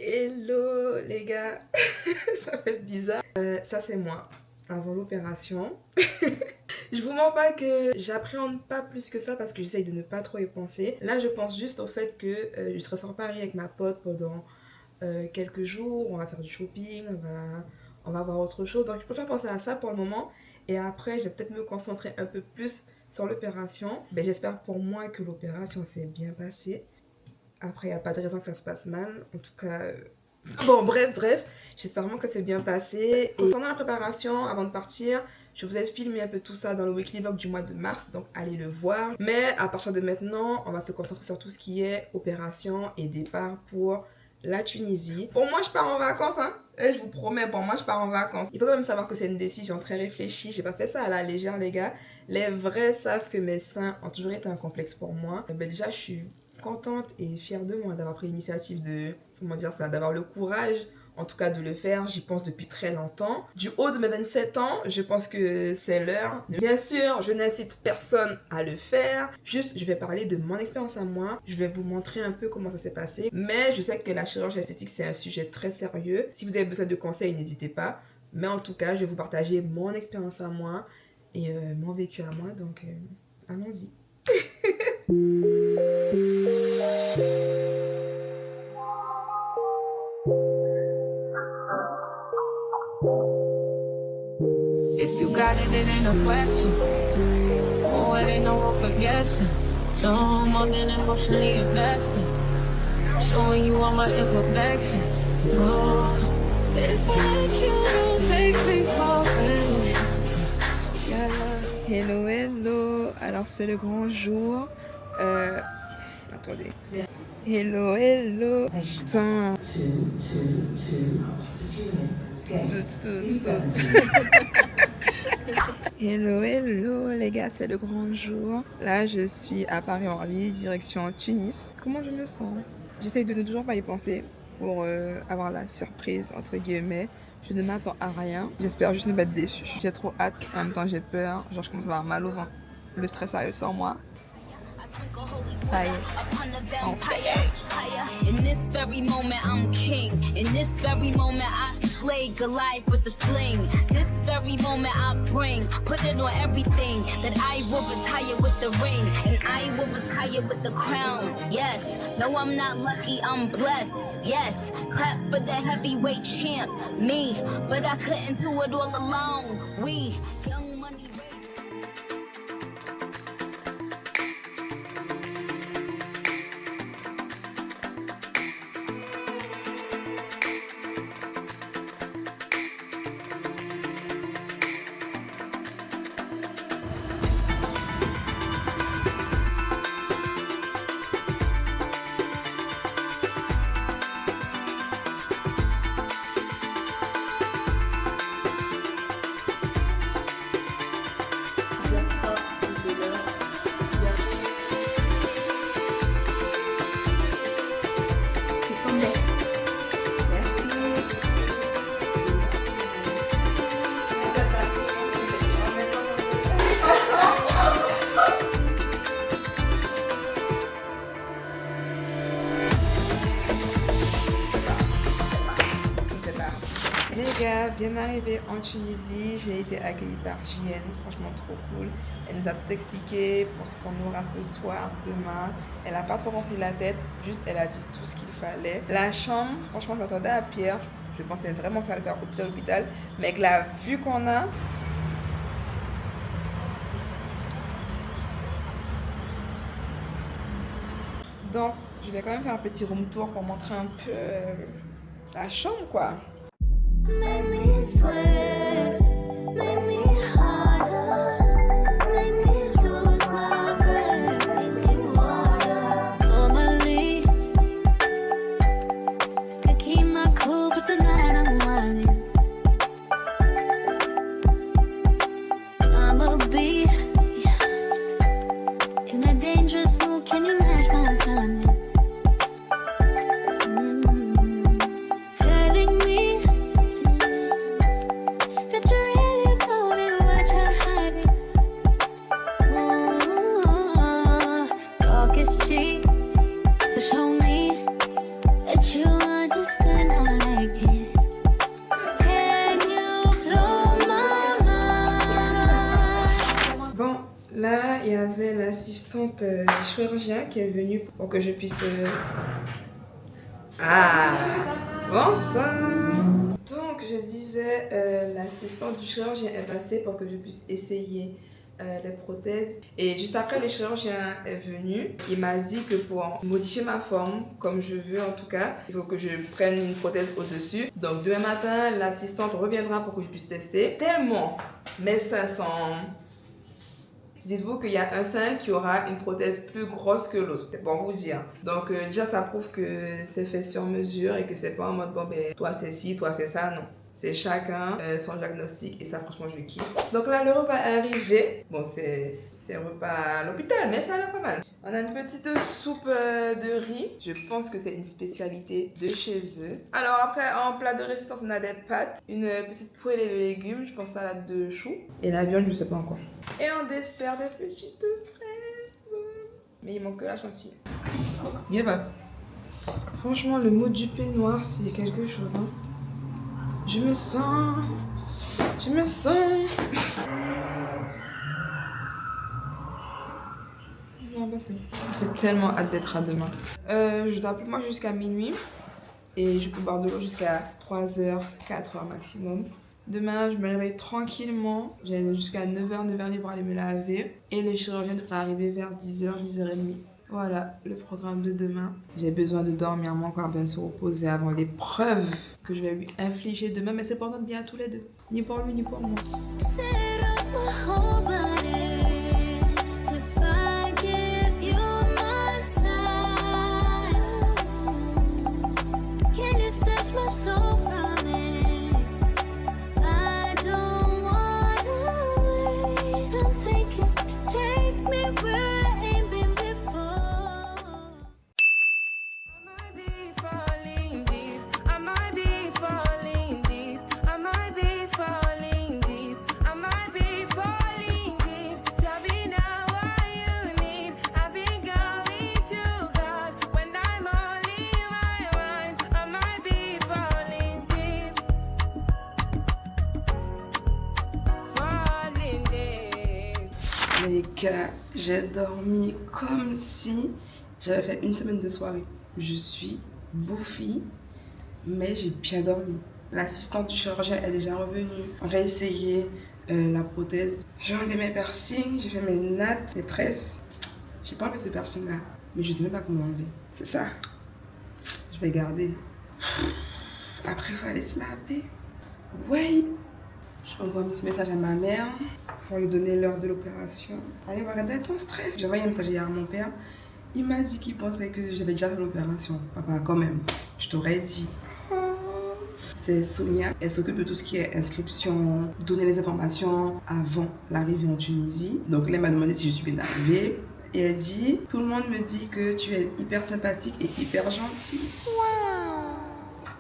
Hello les gars, ça fait bizarre. Ça c'est moi, avant l'opération. Je vous mens pas que j'appréhende pas plus que ça parce que j'essaye de ne pas trop y penser. Là je pense juste au fait que je serai sur Paris avec ma pote pendant quelques jours. On va faire du shopping, on va voir autre chose. Donc je préfère penser à ça pour le moment. Et après je vais peut-être me concentrer un peu plus sur l'opération. Ben, j'espère pour moi que l'opération s'est bien passée. Après, il n'y a pas de raison que ça se passe mal. En tout cas, bon, bref. J'espère vraiment que ça s'est bien passé. Et concernant la préparation, avant de partir, je vous ai filmé un peu tout ça dans le weekly vlog du mois de mars. Donc, allez le voir. Mais à partir de maintenant, on va se concentrer sur tout ce qui est opération et départ pour la Tunisie. Pour moi, je pars en vacances, hein. Et je vous promets, pour moi, je pars en vacances. Il faut quand même savoir que c'est une décision très réfléchie. J'ai pas fait ça à la légère, les gars. Les vrais savent que mes seins ont toujours été un complexe pour moi. Ben déjà, je suis contente et fière de moi d'avoir pris l'initiative de, comment dire ça, d'avoir le courage, en tout cas de le faire. J'y pense depuis très longtemps. Du haut de mes 27 ans, je pense que c'est l'heure. Bien sûr, je n'incite personne à le faire. Juste, je vais parler de mon expérience à moi. Je vais vous montrer un peu comment ça s'est passé. Mais je sais que la chirurgie esthétique, c'est un sujet très sérieux. Si vous avez besoin de conseils, n'hésitez pas. Mais en tout cas, je vais vous partager mon expérience à moi et mon vécu à moi. Donc, allons-y. If you got it, it ain't a question. Oh, it ain't no room for guessing. No more than emotionally invested. Showing you all my imperfections. Oh, if I let you, don't take me for granted. Yeah. Hello. Alors, c'est le grand jour. Attendez. Hello. Putain. Hello les gars, c'est le grand jour. Là je suis à Paris-Orly, direction Tunis. Comment je me sens? J'essaye de ne toujours pas y penser pour avoir la surprise entre guillemets. Je ne m'attends à rien. J'espère juste ne pas être déçue. J'ai trop hâte, en même temps j'ai peur. Genre je commence à avoir mal au ventre. Le stress arrive sans moi. Ça y est, enfin. In this very moment I'm king. In this very moment I slay Goliath with the sling. This very moment I put it on everything. That I will retire with the ring. And I will retire with the crown. Yes, no I'm not lucky, I'm blessed. Yes, clap for the heavyweight champ, me. But I couldn't do it all alone. We, young money. Les gars, bien arrivé en Tunisie, j'ai été accueillie par JN, franchement trop cool. Elle nous a tout expliqué pour ce qu'on aura ce soir, demain. Elle n'a pas trop rempli la tête, juste elle a dit tout ce qu'il fallait. La chambre, franchement je m'attendais à Pierre, je pensais vraiment que ça allait faire hôpital, mais avec la vue qu'on a, donc je vais quand même faire un petit room tour pour montrer un peu la chambre quoi. Make me sweat, make me harder, make me lose my breath, make me water. Normally, still keep my cool, but tonight I'm whining. I'ma be in a dangerous mood, can you match my timing? Telling me that you really taste and I like it. Can you blow my mind? Bon, là, il y avait l'assistante du chirurgien qui est venue pour que je puisse... Ah, bon ça. Donc, je disais, l'assistante du chirurgien est passée pour que je puisse essayer les prothèses. Et juste après, le chirurgien est venu. Il m'a dit que pour modifier ma forme, comme je veux en tout cas, il faut que je prenne une prothèse au-dessus. Donc, demain matin, l'assistante reviendra pour que je puisse tester. Tellement mes seins sont... Dites-vous qu'il y a un sein qui aura une prothèse plus grosse que l'autre. C'est pour vous dire. Donc déjà, ça prouve que c'est fait sur mesure et que c'est pas en mode bon ben toi c'est ci, toi c'est ça, non. C'est chacun son diagnostic et ça franchement je le kiffe. Donc là le repas est arrivé. Bon c'est un repas à l'hôpital mais ça a l'air pas mal. On a une petite soupe de riz. Je pense que c'est une spécialité de chez eux. Alors après en plat de résistance on a des pâtes, une petite poêlée de légumes, je pense salade de choux et la viande je sais pas encore. Et en dessert des petites fraises. Mais il manque que la chantilly. Yeah, franchement le mot du peignoir c'est quelque chose hein. Je me sens. J'ai tellement hâte d'être à demain. Je dois plus manger jusqu'à minuit. Et je peux boire de l'eau jusqu'à 3h, 4h maximum. Demain, je me réveille tranquillement. J'ai jusqu'à 9h, 9h30 pour aller me laver. Et le chirurgien devrait arriver vers 10h, 10h30. Voilà le programme de demain. J'ai besoin de dormir, moi encore bien se reposer avant l'épreuve que je vais lui infliger demain. Mais c'est pour notre bien à tous les deux. Ni pour lui, ni pour moi. Set off my whole body. If I give you my time, can you snatch my soul from it? I don't wanna wait and take me where I ain't been before. I might be falling deep. I might be falling deep. I might be falling deep. I might be falling deep. Tell me now what you need. I've been going to God when I'm all in my mind. I might be falling deep. Falling deep. Les gars, j'ai dormi comme si j'avais fait une semaine de soirée. Je suis bouffie, mais j'ai bien dormi. L'assistante du chirurgien est déjà revenue. On va essayer la prothèse. J'ai enlevé mes piercings, j'ai fait mes nattes, mes tresses. J'ai pas enlevé ce piercing là, mais je sais même pas comment enlever. C'est ça. Je vais garder. Après, il faut aller se laver. Ouais. J'envoie un petit message à ma mère pour lui donner l'heure de l'opération. Allez, voir ton stress. J'ai envoyé un message hier à mon père. Il m'a dit qu'il pensait que j'avais déjà fait l'opération. Papa, quand même, je t'aurais dit. C'est Sonia. Elle s'occupe de tout ce qui est inscription, donner les informations avant l'arrivée en Tunisie. Donc là, elle m'a demandé si je suis bien arrivée. Et elle dit, tout le monde me dit que tu es hyper sympathique et hyper gentille.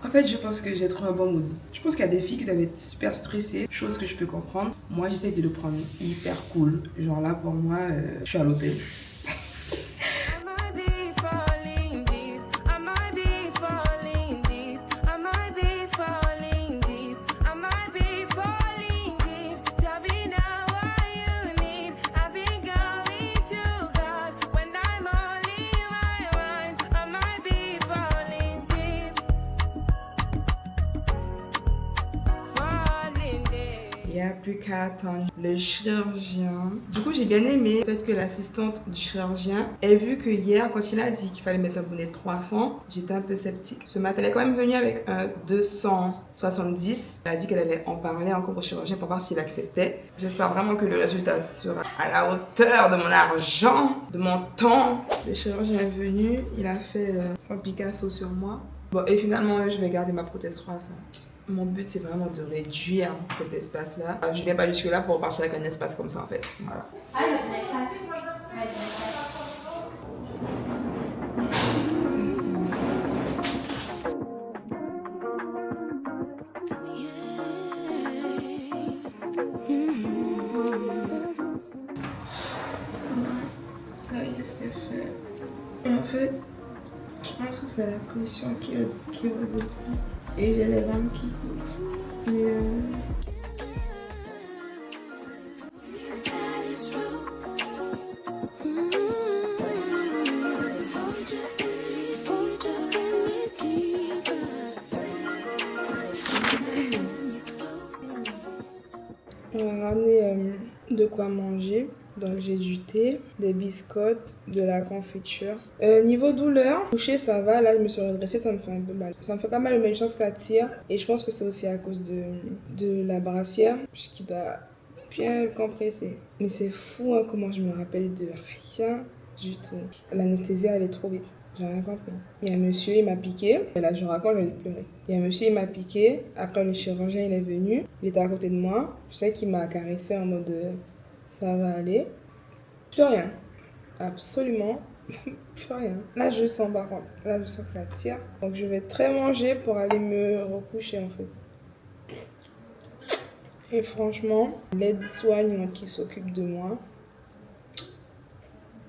En fait, je pense que j'ai trouvé un bon mood. Je pense qu'il y a des filles qui doivent être super stressées, chose que je peux comprendre. Moi, j'essaie de le prendre hyper cool. Genre là, pour moi, je suis à l'hôtel. I might be falling deep. I might be falling deep. I might be falling deep. I might be falling deep. Tell me now what you need. I've been going to God when I'm all in my mind. I might be falling deep. Falling deep. Il n'y a plus qu'à attendre le chirurgien. Du coup, j'ai bien aimé le fait que l'assistante du chirurgien ait vu que hier, quand il a dit qu'il fallait mettre un bonnet de 300, j'étais un peu sceptique. Ce matin, elle est quand même venue avec un 270. Elle a dit qu'elle allait en parler encore au chirurgien pour voir s'il acceptait. J'espère vraiment que le résultat sera à la hauteur de mon argent, de mon temps. Le chirurgien est venu, il a fait son Picasso sur moi. Bon, et finalement, je vais garder ma prothèse 300. Mon but, c'est vraiment de réduire cet espace-là. Je viens pas jusque-là pour partir avec un espace comme ça, en fait. Voilà. Ça y est, c'est fait. Et en fait, je pense que C'est la pression qui redescend. Et j'ai les larmes qui coulent. Mais on m'a ramené de quoi manger. Donc j'ai du thé, des biscottes, de la confiture. Niveau douleur, coucher ça va. Là je me suis redressée, ça me fait un peu mal. Ça me fait pas mal mais je sens que ça tire. Et je pense que c'est aussi à cause de la brassière, puisqu'il doit bien compresser. Mais c'est fou hein, comment je me rappelle de rien du tout. L'anesthésie elle est trop vite. J'ai rien compris. Il y a un monsieur, il m'a piqué. Et là, je raconte, je vais pleurer. Il y a un monsieur, il m'a piqué. Après, le chirurgien, il est venu. Il était à côté de moi. Je sais qu'il m'a caressé en mode ça va aller. Plus rien. Absolument plus rien. Là, je sens par contre. Là, je sens que ça tire. Donc, je vais très manger pour aller me recoucher en fait. Et franchement, l'aide-soignante qui s'occupe de moi,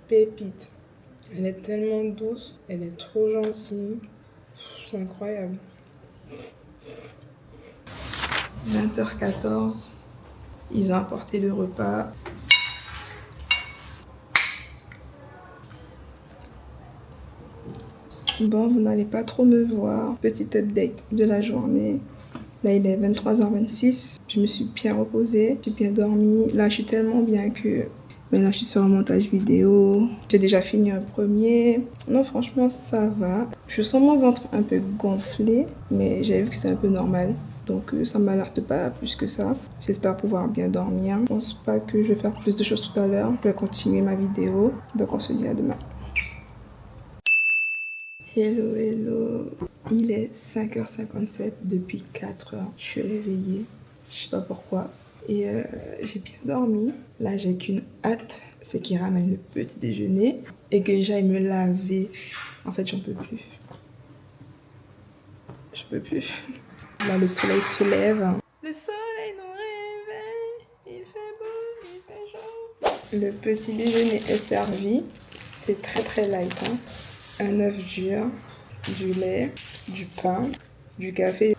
pépite. Elle est tellement douce, elle est trop gentille. C'est incroyable. 20h14, ils ont apporté le repas. Bon, vous n'allez pas trop me voir. Petit update de la journée. Là, il est 23h26. Je me suis bien reposée, j'ai bien dormi. Là, je suis tellement bien que... Maintenant, je suis sur un montage vidéo. J'ai déjà fini un premier. Non, franchement, ça va. Je sens mon ventre un peu gonflé, mais j'ai vu que c'est un peu normal. Donc, ça ne m'alerte pas plus que ça. J'espère pouvoir bien dormir. Je pense pas que je vais faire plus de choses tout à l'heure. Je vais continuer ma vidéo. Donc, on se dit à demain. Hello, hello. Il est 5h57 depuis 4h. Je suis réveillée. Je sais pas pourquoi. Et j'ai bien dormi. Là, j'ai qu'une hâte, c'est qu'il ramène le petit déjeuner et que j'aille me laver. En fait, j'en peux plus. Je peux plus. Là, le soleil se lève. Le soleil nous réveille. Il fait beau, il fait chaud. Le petit déjeuner est servi. C'est très très light. Hein. Un œuf dur, du lait, du pain, du café.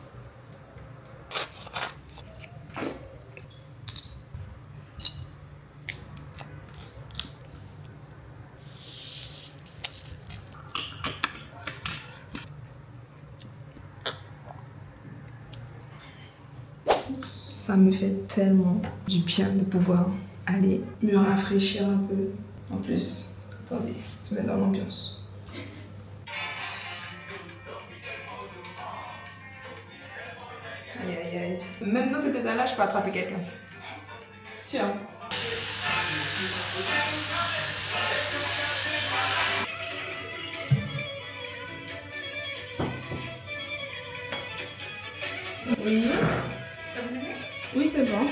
Ça me fait tellement du bien de pouvoir aller me rafraîchir un peu. En plus, attendez, se mettre dans l'ambiance. Aïe aïe aïe. Même dans cet état-là, je peux attraper quelqu'un. Sûr. Oui. Oui, c'est bon.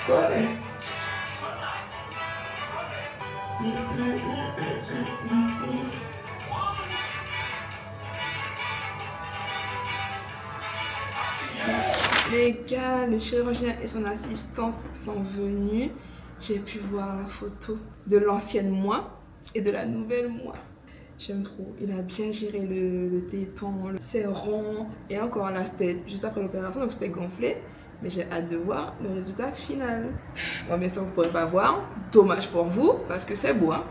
Quoi? Les gars, le chirurgien et son assistante sont venus. J'ai pu voir la photo de l'ancienne moi et de la nouvelle moi. J'aime trop. Il a bien géré le téton, c'est rond. Et encore là, c'était juste après l'opération, donc c'était gonflé. Mais j'ai hâte de voir le résultat final. Bon, bien sûr, vous ne pourrez pas voir. Dommage pour vous, parce que c'est beau. Hein.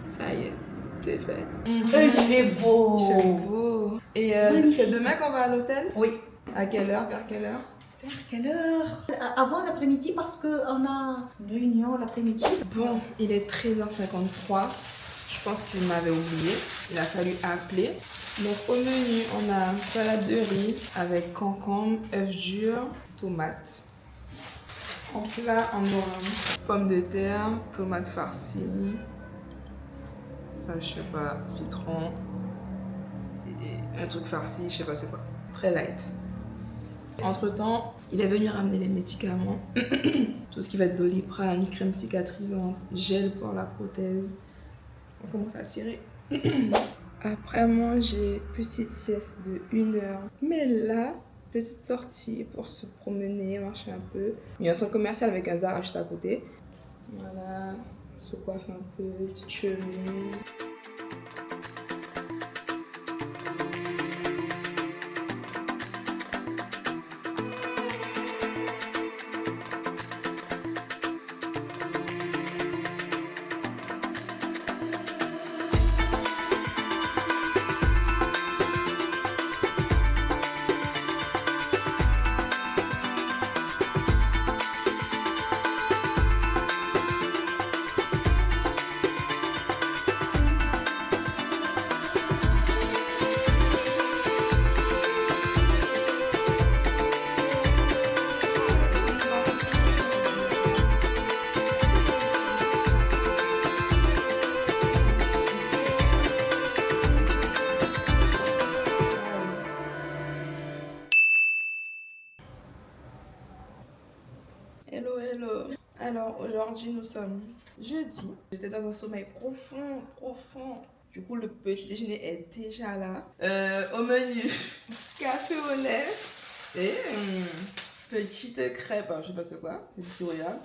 Ça y est, c'est fait. Il fait beau. Il fait beau. Et c'est demain qu'on va à l'hôtel? Oui. À quelle heure? Vers quelle heure? Vers quelle heure? Avant l'après-midi parce qu'on a une réunion l'après-midi. Bon, il est 13h53. Je pense qu'il m'avait oublié. Il a fallu appeler. Donc au menu, on a salade de riz avec concombre, œufs durs, tomates. En plat, on aura pommes de terre, tomates farcies. Ça, je sais pas, citron. Et un truc farci, je sais pas c'est quoi. Très light. Entre temps, il est venu ramener les médicaments. Tout ce qui va être Doliprane, crème cicatrisante, gel pour la prothèse. On commence à tirer. Après manger, petite sieste de 1 heure. Mais là, petite sortie pour se promener, marcher un peu. Il y a un centre commercial avec un Zara juste à côté. Voilà, se coiffe un peu, petite chemise. Hello, hello. Alors aujourd'hui nous sommes jeudi. J'étais dans un sommeil profond. Du coup le petit déjeuner est déjà là. Au menu, café au lait et petite crêpe. Alors, je sais pas c'est quoi, c'est du céréales.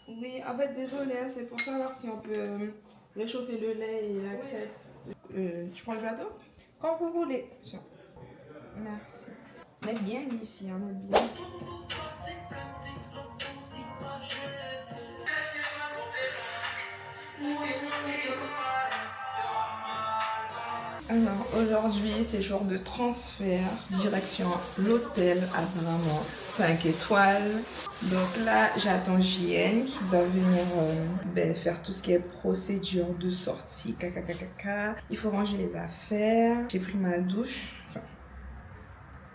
Oui, en fait désolé, hein, c'est pour savoir si on peut réchauffer le lait et la crêpe. Tu prends le plateau? Quand vous voulez. Tiens. Merci. On est bien ici, on est bien. Alors aujourd'hui c'est jour de transfert, direction l'hôtel à vraiment 5 étoiles. Donc là j'attends JN qui va venir faire tout ce qui est procédure de sortie, Il faut ranger les affaires. J'ai pris ma douche, enfin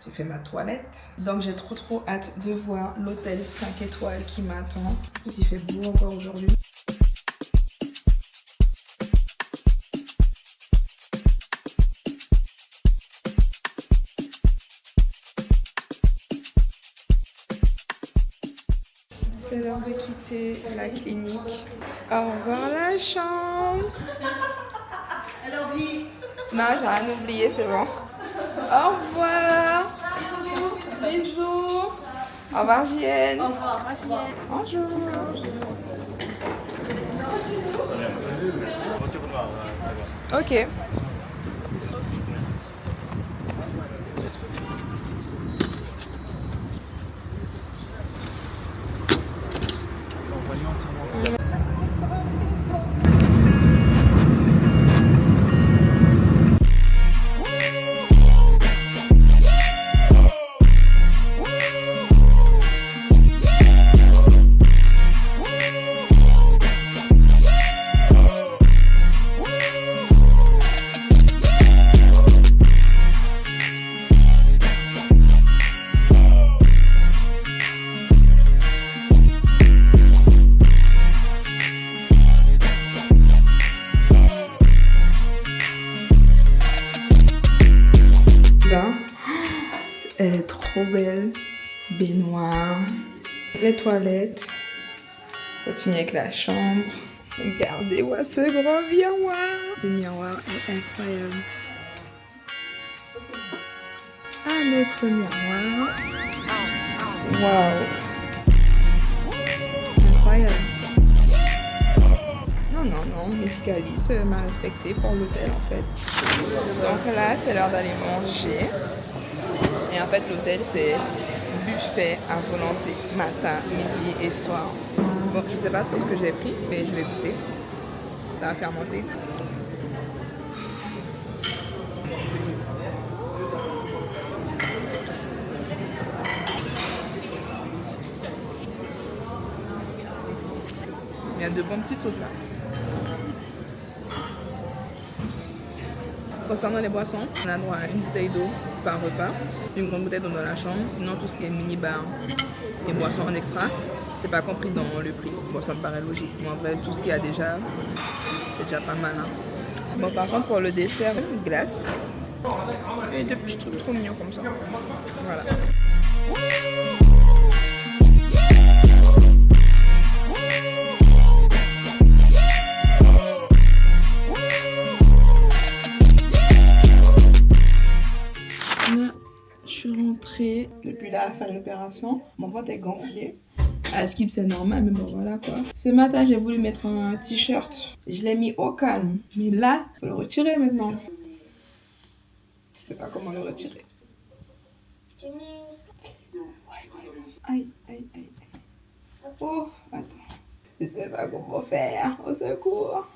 j'ai fait ma toilette. Donc j'ai trop hâte de voir l'hôtel 5 étoiles qui m'attend. En plus il fait beau encore aujourd'hui. C'est l'heure de quitter la clinique. Au revoir la chambre. Elle a oublié. Non, j'ai rien oublié, c'est bon. Au revoir. Bisous. Au revoir JN. Au revoir. Bonjour. Ok. Elle est trop belle. Baignoire. Les toilettes. Continuer avec la chambre. Regardez-moi ce grand miroir. Le miroir est incroyable. Un autre miroir. Waouh. Incroyable. Non, Médicalis m'a respecté pour l'hôtel en fait. Donc là, c'est l'heure d'aller manger. Et en fait, l'hôtel, c'est buffet à volonté, matin, midi et soir. Bon, je sais pas trop ce que j'ai pris, mais je vais goûter. Ça va faire monter. Il y a de bons petits trucs là. Concernant les boissons, on a droit à une bouteille d'eau par repas, une grande bouteille d'eau dans la chambre. Sinon, tout ce qui est mini-bar et boissons en extra, c'est pas compris dans le prix. Bon, ça me paraît logique. Mais en vrai, tout ce qu'il y a déjà, c'est déjà pas mal. Hein. Bon, par contre, pour le dessert, une glace et des petits trucs trop mignons comme ça. Voilà. Je suis rentrée. faire une opération. Mon ventre est gonflé. À skip, c'est normal, mais bon, voilà quoi. Ce matin, j'ai voulu mettre un t-shirt. Je l'ai mis au calme. Mais là, il faut le retirer maintenant. Je sais pas comment le retirer. Aïe, aïe, aïe. Oh, attends. Je sais pas comment faire. Au secours.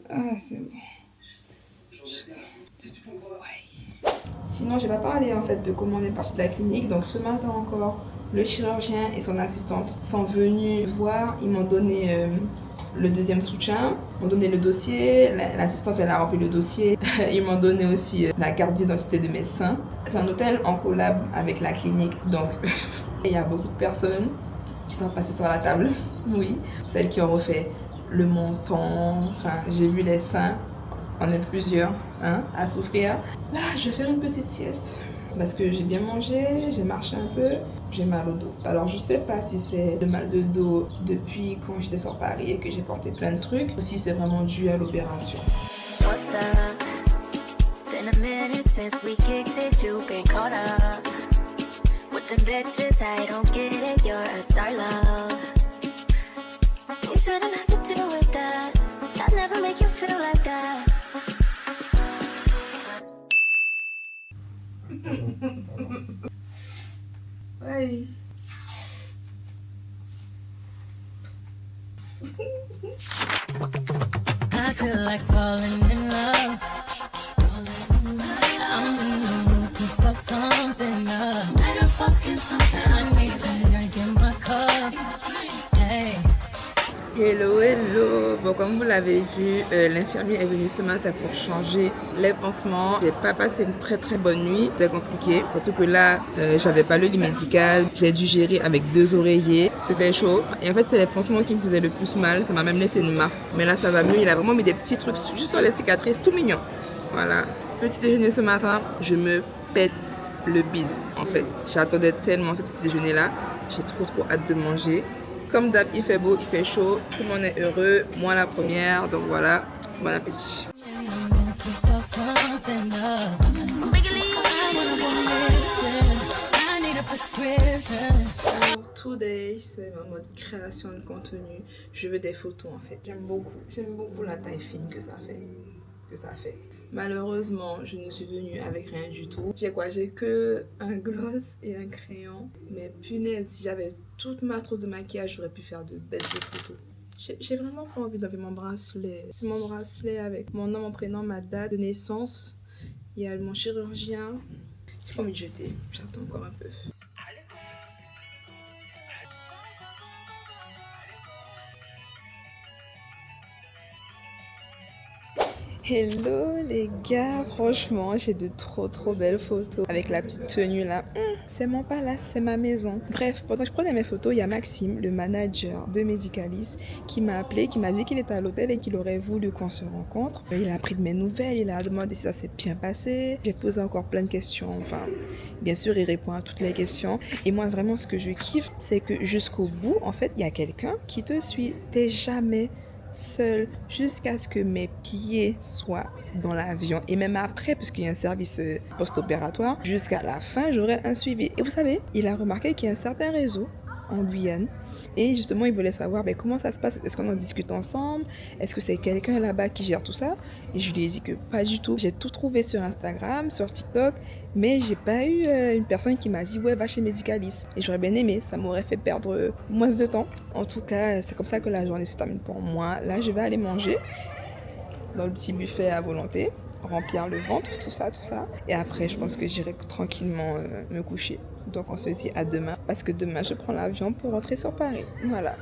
Ah, c'est bon. Putain. Ouais. Sinon, j'ai pas parlé en fait de comment on est parti de la clinique. Donc, ce matin encore, le chirurgien et son assistante sont venus voir. Ils m'ont donné le deuxième soutien. Ils m'ont donné le dossier. L'assistante, elle a rempli le dossier. Ils m'ont donné aussi la carte d'identité de mes seins. C'est un hôtel en collab avec la clinique. Donc, il y a beaucoup de personnes qui sont passées sur la table. Oui, celles qui ont refait le menton. Enfin, j'ai vu les seins. On est plusieurs à souffrir. Là, je vais faire une petite sieste. Parce que j'ai bien mangé, j'ai marché un peu, j'ai mal au dos. Alors, je sais pas si c'est le mal de dos depuis quand j'étais sur Paris et que j'ai porté plein de trucs, ou si c'est vraiment dû à l'opération. What's up? Been a minute since we kicked it, you've been caught up with them bitches, I don't get it, you're a star love. You shouldn't have to deal with that. I'll never make you feel like that. Ouais. I feel like falling in love. I'm in the mood to fuck something up. Tonight I'm fucking something. I need some drink in my cup. Hey. Hello, hello. Bon, comme vous l'avez vu, l'infirmier est venu ce matin pour changer les pansements. J'ai pas passé une très très bonne nuit, c'était compliqué. Surtout que là, j'avais pas le lit médical. J'ai dû gérer avec 2 oreillers. C'était chaud. Et en fait, c'est les pansements qui me faisaient le plus mal. Ça m'a même laissé une marque. Mais là, ça va mieux. Il a vraiment mis des petits trucs juste sur les cicatrices, tout mignon. Voilà. Petit déjeuner ce matin, je me pète le bide. En fait, j'attendais tellement ce petit déjeuner là. J'ai trop hâte de manger. Comme d'hab, il fait beau, il fait chaud, tout le monde est heureux, moi la première, donc voilà, bon appétit. Pour today, c'est ma mode création de contenu. Je veux des photos en fait. J'aime beaucoup la taille fine que ça fait. Malheureusement, je ne suis venue avec rien du tout. J'ai quoi? J'ai que un gloss et un crayon. Mais punaise, si j'avais toute ma trousse de maquillage, j'aurais pu faire de belles photos. J'ai vraiment pas envie d'enlever mon bracelet. C'est mon bracelet avec mon nom, mon prénom, ma date de naissance. Il y a mon chirurgien. J'ai pas envie de jeter. J'attends encore un peu. Hello les gars, franchement j'ai de trop belles photos avec la petite tenue là. C'est mon palace, c'est ma maison. Bref, pendant que je prenais mes photos, il y a Maxime, le manager de Medicalis, qui m'a appelé, qui m'a dit qu'il était à l'hôtel et qu'il aurait voulu qu'on se rencontre. Il a pris de mes nouvelles, il a demandé si ça s'est bien passé. J'ai posé encore plein de questions, enfin bien sûr il répond à toutes les questions. Et moi vraiment ce que je kiffe, c'est que jusqu'au bout, en fait, il y a quelqu'un qui te suit. T'es jamais seule jusqu'à ce que mes pieds soient dans l'avion et même après, puisqu'il y a un service post-opératoire, jusqu'à la fin j'aurai un suivi. Et vous savez, il a remarqué qu'il y a un certain réseau en Guyane et justement il voulait savoir comment ça se passe, est-ce qu'on en discute ensemble, est-ce que c'est quelqu'un là-bas qui gère tout ça, et je lui ai dit que pas du tout. J'ai tout trouvé sur Instagram, sur TikTok, mais j'ai pas eu une personne qui m'a dit ouais va chez Medicalis, et j'aurais bien aimé, ça m'aurait fait perdre moins de temps. En tout cas c'est comme ça que la journée se termine pour moi. Là je vais aller manger dans le petit buffet à volonté, remplir le ventre, tout ça, et après je pense que j'irai tranquillement me coucher. Donc on se dit à demain, parce que demain je prends l'avion pour rentrer sur Paris. Voilà.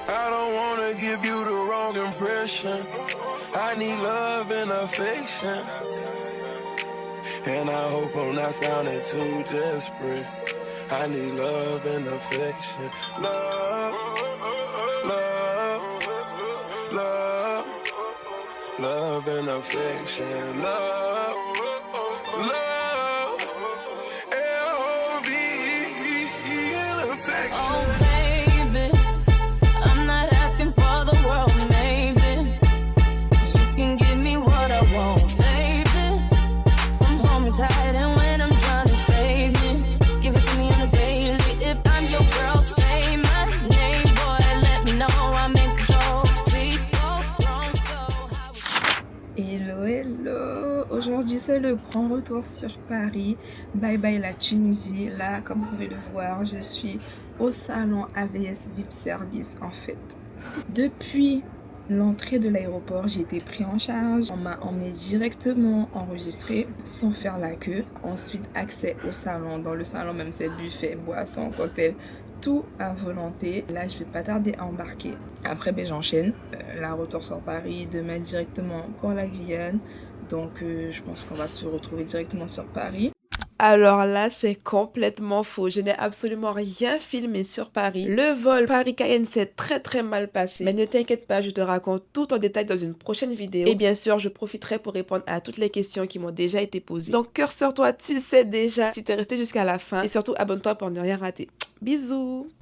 I don't wanna give you the wrong impression. I need love and affection. And I hope I'm not sounding too desperate. I need love and affection. Love, love, love, love and affection. Love, love, L-O-V-E and affection. Oh, baby, I'm not asking for the world, maybe. You can give me what I want, baby. c'est le grand retour sur Paris. Bye bye la Tunisie. Là, comme vous pouvez le voir, je suis au salon AVS VIP Service en fait. Depuis l'entrée de l'aéroport, j'ai été pris en charge. On m'a emmené directement enregistré sans faire la queue. Ensuite, accès au salon. Dans le salon, même c'est buffet, boissons, cocktails, tout à volonté. Là, je vais pas tarder à embarquer. Après, ben, j'enchaîne. La retour sur Paris, demain directement pour la Guyane. Donc, je pense qu'on va se retrouver directement sur Paris. Alors là, c'est complètement faux. Je n'ai absolument rien filmé sur Paris. Le vol Paris-Cayenne s'est très mal passé. Mais ne t'inquiète pas, je te raconte tout en détail dans une prochaine vidéo. Et bien sûr, je profiterai pour répondre à toutes les questions qui m'ont déjà été posées. Donc, cœur sur toi, tu le sais déjà si t'es resté jusqu'à la fin. Et surtout, abonne-toi pour ne rien rater. Bisous!